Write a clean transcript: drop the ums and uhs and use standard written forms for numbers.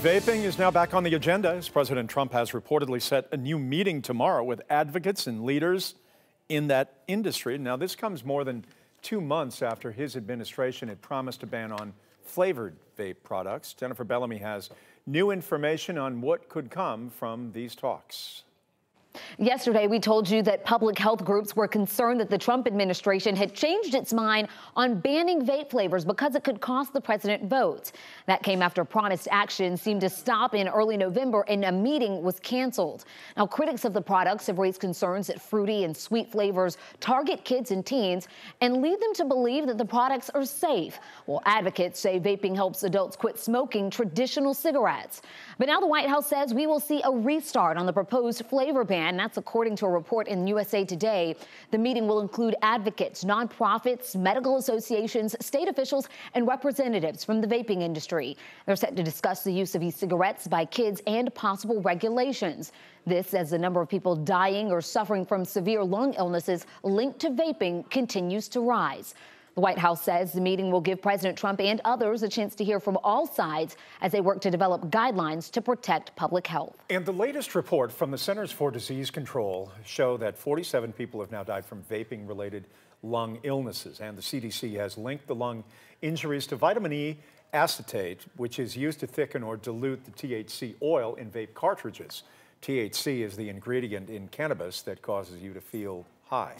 Vaping is now back on the agenda as President Trump has reportedly set a new meeting tomorrow with advocates and leaders in that industry. Now, this comes more than 2 months after his administration had promised a ban on flavored vape products. Jennifer Bellamy has new information on what could come from these talks. Yesterday, we told you that public health groups were concerned that the Trump administration had changed its mind on banning vape flavors because it could cost the president votes. That came after promised action seemed to stop in early November and a meeting was canceled. Now, critics of the products have raised concerns that fruity and sweet flavors target kids and teens and lead them to believe that the products are safe, while advocates say vaping helps adults quit smoking traditional cigarettes. But now the White House says we will see a restart on the proposed flavor ban. And that's according to a report in USA Today. The meeting will include advocates, nonprofits, medical associations, state officials, and representatives from the vaping industry. They're set to discuss the use of e-cigarettes by kids and possible regulations. This as the number of people dying or suffering from severe lung illnesses linked to vaping continues to rise. The White House says the meeting will give President Trump and others a chance to hear from all sides as they work to develop guidelines to protect public health. And the latest report from the Centers for Disease Control show that 47 people have now died from vaping-related lung illnesses. And the CDC has linked the lung injuries to vitamin E acetate, which is used to thicken or dilute the THC oil in vape cartridges. THC is the ingredient in cannabis that causes you to feel high.